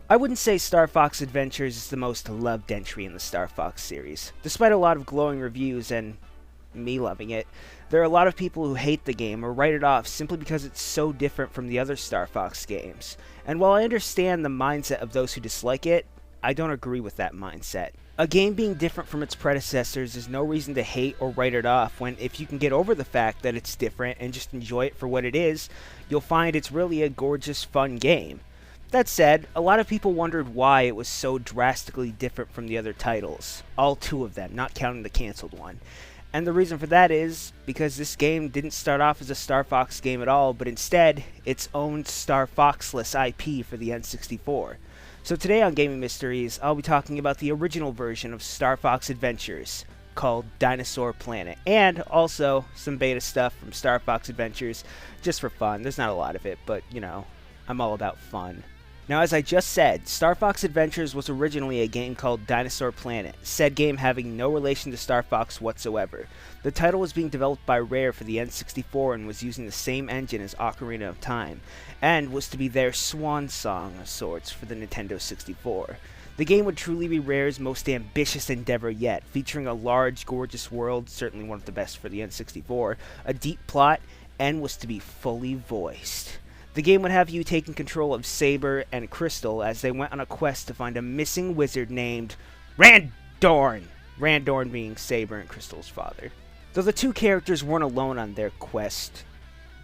I wouldn't say Star Fox Adventures is the most loved entry in the Star Fox series. Despite a lot of glowing reviews and me loving it, there are a lot of people who hate the game or write it off simply because it's so different from the other Star Fox games. And while I understand the mindset of those who dislike it, I don't agree with that mindset. A game being different from its predecessors is no reason to hate or write it off when if you can get over the fact that it's different and just enjoy it for what it is, you'll find it's really a gorgeous, fun game. That said, a lot of people wondered why it was so drastically different from the other titles. All two of them, not counting the cancelled one. And the reason for that is because this game didn't start off as a Star Fox game at all, but instead, its own Star Fox-less IP for the N64. So today on Gaming Mysteries, I'll be talking about the original version of Star Fox Adventures, called Dinosaur Planet, and also some beta stuff from Star Fox Adventures, just for fun. There's not a lot of it, but, you know, I'm all about fun. Now, as I just said, Star Fox Adventures was originally a game called Dinosaur Planet, said game having no relation to Star Fox whatsoever. The title was being developed by Rare for the N64 and was using the same engine as Ocarina of Time, and was to be their swan song of sorts for the Nintendo 64. The game would truly be Rare's most ambitious endeavor yet, featuring a large, gorgeous world, certainly one of the best for the N64, a deep plot, and was to be fully voiced. The game would have you taking control of Saber and Crystal as they went on a quest to find a missing wizard named Randorn. Randorn being Saber and Crystal's father. Though the two characters weren't alone on their quest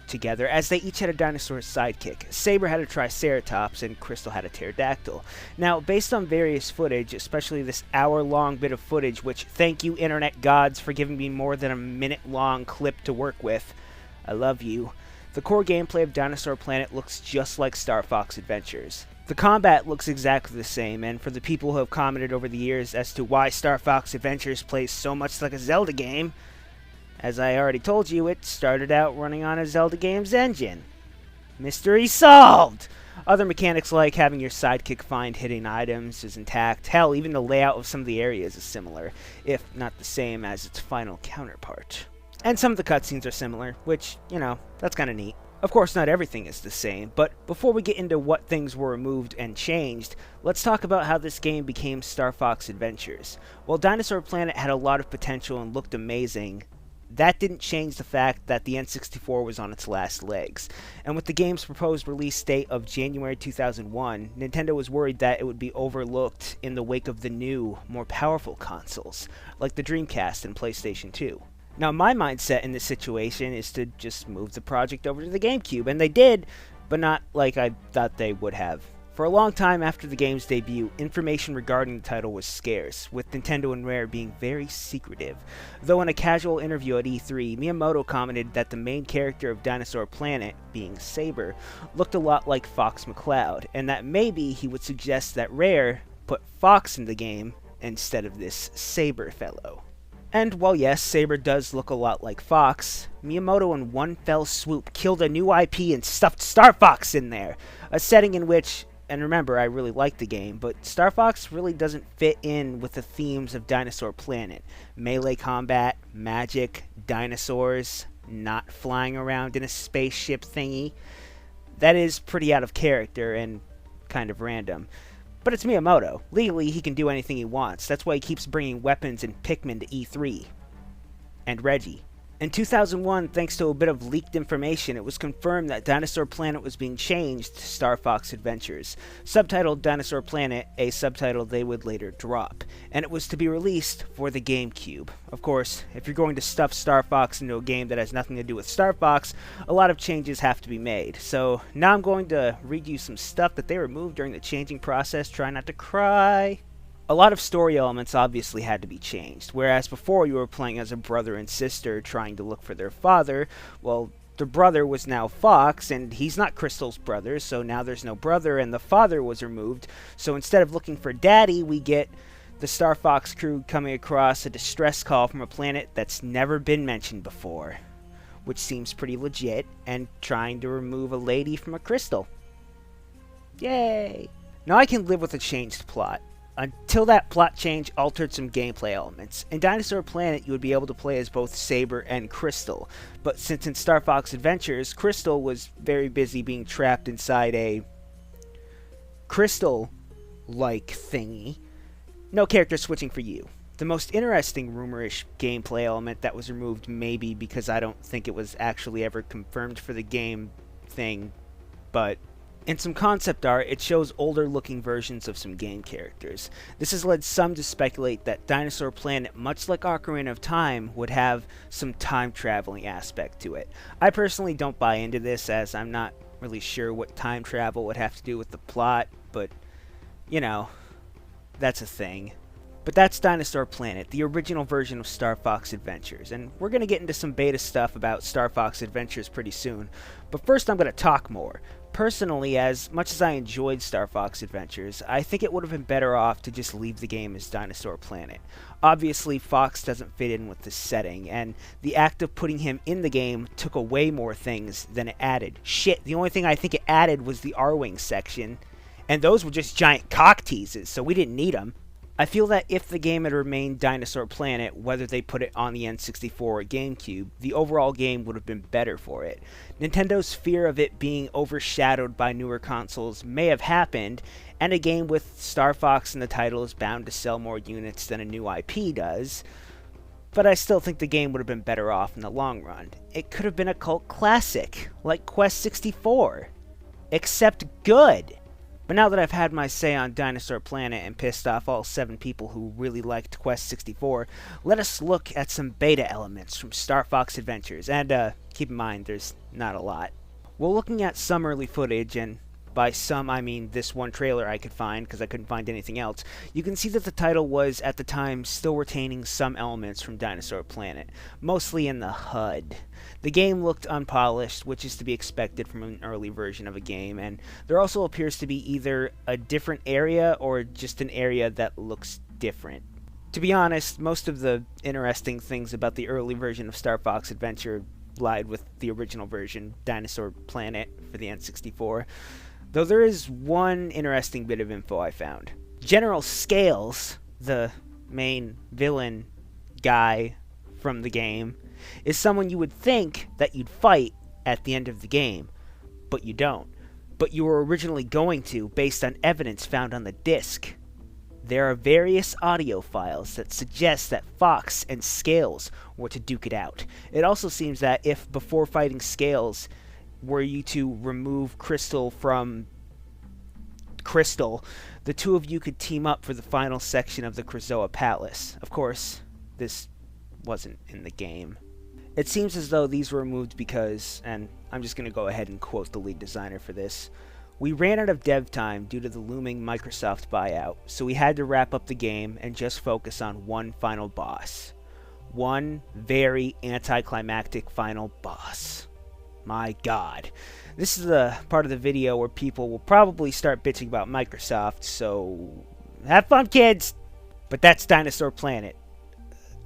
together, as they each had a dinosaur sidekick. Saber had a Triceratops and Crystal had a Pterodactyl. Now, based on various footage, especially this hour-long bit of footage, which thank you internet gods for giving me more than a minute-long clip to work with, I love you. The core gameplay of Dinosaur Planet looks just like Star Fox Adventures. The combat looks exactly the same, and for the people who have commented over the years as to why Star Fox Adventures plays so much like a Zelda game, as I already told you, it started out running on a Zelda game's engine. Mystery solved! Other mechanics like having your sidekick find hidden items is intact. Hell, even the layout of some of the areas is similar, if not the same as its final counterpart. And some of the cutscenes are similar, which, you know, that's kinda neat. Of course, not everything is the same, but before we get into what things were removed and changed, let's talk about how this game became Star Fox Adventures. While Dinosaur Planet had a lot of potential and looked amazing, that didn't change the fact that the N64 was on its last legs. And with the game's proposed release date of January 2001, Nintendo was worried that it would be overlooked in the wake of the new, more powerful consoles, like the Dreamcast and PlayStation 2. Now, my mindset in this situation is to just move the project over to the GameCube, and they did, but not like I thought they would have. For a long time after the game's debut, information regarding the title was scarce, with Nintendo and Rare being very secretive. Though in a casual interview at E3, Miyamoto commented that the main character of Dinosaur Planet, being Saber, looked a lot like Fox McCloud, and that maybe he would suggest that Rare put Fox in the game instead of this Saber fellow. And while yes, Saber does look a lot like Fox, Miyamoto in one fell swoop killed a new IP and stuffed Star Fox in there, a setting in which, and remember I really like the game, but Star Fox really doesn't fit in with the themes of Dinosaur Planet. Melee combat, magic, dinosaurs, not flying around in a spaceship thingy. That is pretty out of character and kind of random. But it's Miyamoto. Legally, he can do anything he wants. That's why he keeps bringing weapons and Pikmin to E3. And Reggie. In 2001, thanks to a bit of leaked information, it was confirmed that Dinosaur Planet was being changed to Star Fox Adventures, subtitled Dinosaur Planet, a subtitle they would later drop, and it was to be released for the GameCube. Of course, if you're going to stuff Star Fox into a game that has nothing to do with Star Fox, a lot of changes have to be made. So now I'm going to read you some stuff that they removed during the changing process. Try not to cry. A lot of story elements obviously had to be changed, whereas before you were playing as a brother and sister trying to look for their father, well, the brother was now Fox, and he's not Crystal's brother, so now there's no brother, and the father was removed, so instead of looking for Daddy, we get the Star Fox crew coming across a distress call from a planet that's never been mentioned before, which seems pretty legit, and trying to remove a lady from a crystal. Yay! Now I can live with a changed plot. Until that plot change altered some gameplay elements. In Dinosaur Planet, you would be able to play as both Saber and Crystal, but since in Star Fox Adventures, Crystal was very busy being trapped inside a crystal like thingy. No character switching for you. The most interesting rumorish gameplay element that was removed, maybe because I don't think it was actually ever confirmed for the game thing, but in some concept art, it shows older looking versions of some game characters. This has led some to speculate that Dinosaur Planet, much like Ocarina of Time, would have some time traveling aspect to it. I personally don't buy into this, as I'm not really sure what time travel would have to do with the plot, but, you know, that's a thing. But that's Dinosaur Planet, the original version of Star Fox Adventures, and we're going to get into some beta stuff about Star Fox Adventures pretty soon. But first I'm going to talk more. Personally, as much as I enjoyed Star Fox Adventures, I think it would have been better off to just leave the game as Dinosaur Planet. Obviously, Fox doesn't fit in with this setting, and the act of putting him in the game took away more things than it added. Shit, the only thing I think it added was the R-Wing section, and those were just giant cock teases, so we didn't need them. I feel that if the game had remained Dinosaur Planet, whether they put it on the N64 or GameCube, the overall game would have been better for it. Nintendo's fear of it being overshadowed by newer consoles may have happened, and a game with Star Fox in the title is bound to sell more units than a new IP does, but I still think the game would have been better off in the long run. It could have been a cult classic, like Quest 64, except good. But now that I've had my say on Dinosaur Planet and pissed off all 7 people who really liked Quest 64, let us look at some beta elements from Star Fox Adventures, and keep in mind there's not a lot. We're looking at some early footage, and by some I mean this one trailer I could find because I couldn't find anything else. You can see that the title was, at the time, still retaining some elements from Dinosaur Planet, mostly in the HUD. The game looked unpolished, which is to be expected from an early version of a game, and there also appears to be either a different area or just an area that looks different. To be honest, most of the interesting things about the early version of Star Fox Adventure lied with the original version, Dinosaur Planet, for the N64. Though there is one interesting bit of info I found. General Scales, the main villain guy from the game, is someone you would think that you'd fight at the end of the game, but you don't. But you were originally going to, based on evidence found on the disc. There are various audio files that suggest that Fox and Scales were to duke it out. It also seems that if, before fighting Scales, were you to remove Crystal from Crystal, the two of you could team up for the final section of the Krazoa Palace. Of course, this wasn't in the game. It seems as though these were removed because, and I'm just going to go ahead and quote the lead designer for this, "We ran out of dev time due to the looming Microsoft buyout, so we had to wrap up the game and just focus on one final boss. One very anticlimactic final boss." My god. This is the part of the video where people will probably start bitching about Microsoft, so have fun, kids! But that's Dinosaur Planet.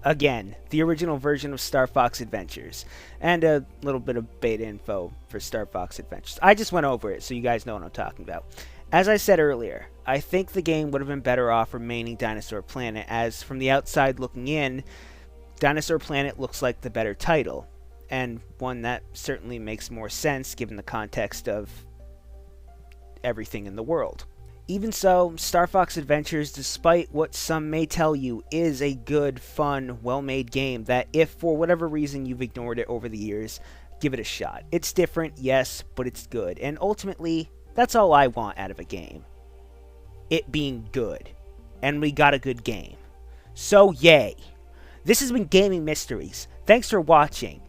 Again, the original version of Star Fox Adventures. And a little bit of beta info for Star Fox Adventures. I just went over it, so you guys know what I'm talking about. As I said earlier, I think the game would have been better off remaining Dinosaur Planet, as from the outside looking in, Dinosaur Planet looks like the better title. And one that certainly makes more sense given the context of everything in the world. Even so, Star Fox Adventures, despite what some may tell you, is a good, fun, well-made game that if for whatever reason you've ignored it over the years, give it a shot. It's different, yes, but it's good. And ultimately, that's all I want out of a game. It being good. And we got a good game. So, yay! This has been Gaming Mysteries. Thanks for watching.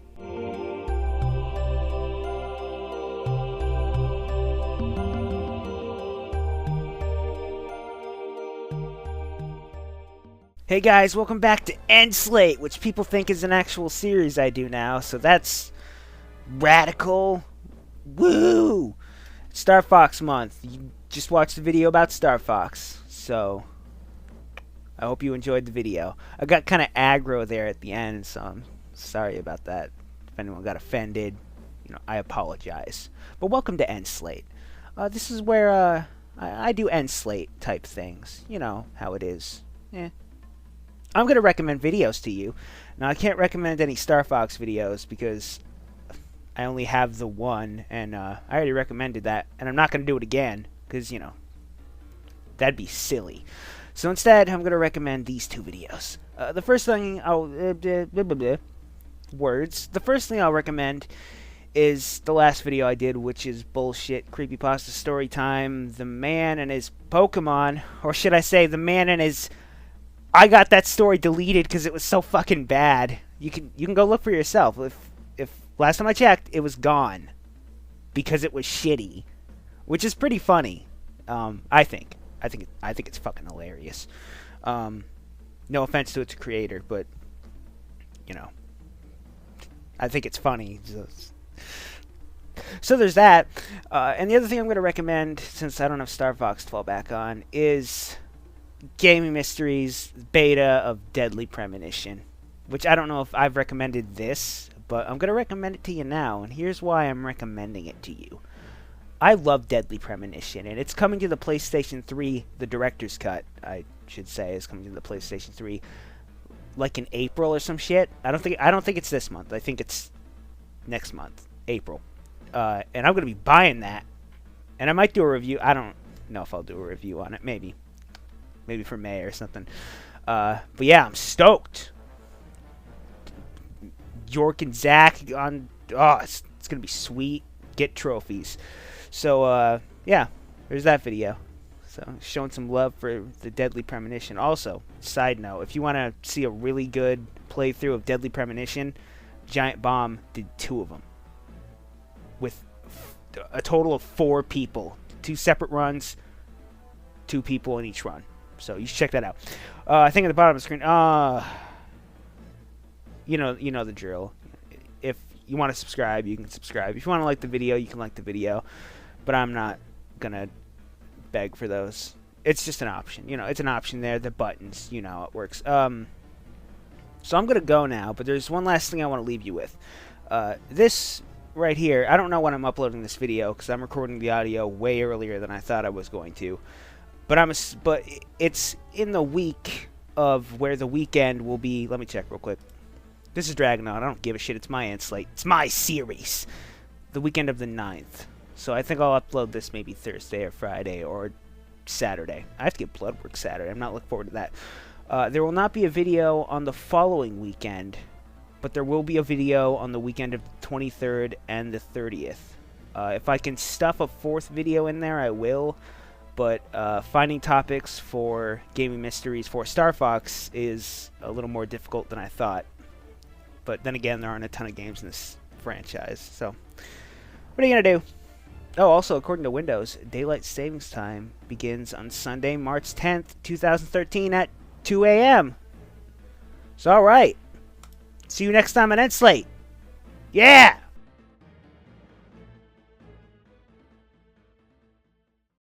Hey guys, welcome back to Endslate, which people think is an actual series I do now, so that's radical. Woo! Star Fox month. You just watched the video about Star Fox, so I hope you enjoyed the video. I got kind of aggro there at the end, so I'm sorry about that. If anyone got offended, I apologize. But welcome to Endslate. This is where I do Endslate type things. You know how it is. I'm going to recommend videos to you. Now, I can't recommend any Star Fox videos because I only have the one, and I already recommended that, and I'm not going to do it again because, That'd be silly. So instead, I'm going to recommend these two videos. The first thing I'll... words. The first thing I'll recommend is the last video I did, which is bullshit creepypasta story time. The man and his Pokemon, or should I say, the man and his... I got that story deleted because it was so fucking bad. You can go look for yourself. If last time I checked, it was gone because it was shitty, which is pretty funny. I think it's fucking hilarious. No offense to its creator, but you know, I think it's funny. So there's that. And the other thing I'm going to recommend, since I don't have Star Fox to fall back on, is Gaming Mysteries Beta of Deadly Premonition, which I don't know if I've recommended this, but I'm going to recommend it to you now, and here's why I'm recommending it to you. I love Deadly Premonition, and it's coming to the PlayStation 3, the Director's Cut, I should say, is coming to the PlayStation 3, like in April or some shit. I don't think it's this month. I think it's next month, April. And I'm going to be buying that, and I might do a review. I don't know if I'll do a review on it, maybe for May or something. But yeah, I'm stoked. York and Zach on... Oh, it's going to be sweet. Get trophies. So, yeah, there's that video. So, showing some love for the Deadly Premonition. Also, side note, if you want to see a really good playthrough of Deadly Premonition, Giant Bomb did 2 of them. With a total of 4 people. 2 separate runs, 2 people in each run. So, you should check that out. I think at the bottom of the screen, you know the drill. If you want to subscribe, you can subscribe. If you want to like the video, you can like the video. But I'm not going to beg for those. It's just an option. You know, it's an option there. The buttons, you know how it works. So I'm going to go now, but there's one last thing I want to leave you with. This right here, I don't know when I'm uploading this video because I'm recording the audio way earlier than I thought I was going to. But it's in the week of where the weekend will be. Let me check real quick. This is Dragonaut. I don't give a shit. It's my Endslate. It's my series. The weekend of the 9th. So I think I'll upload this maybe Thursday or Friday or Saturday. I have to get blood work Saturday. I'm not looking forward to that. There will not be a video on the following weekend, but there will be a video on the weekend of the 23rd and the 30th. If I can stuff a 4th video in there, I will. But finding topics for Gaming Mysteries for Star Fox is a little more difficult than I thought. But then again, there aren't a ton of games in this franchise. So, what are you going to do? Oh, also, according to Windows, Daylight Savings Time begins on Sunday, March 10th, 2013 at 2 a.m. So, alright. See you next time on Endslate. Yeah!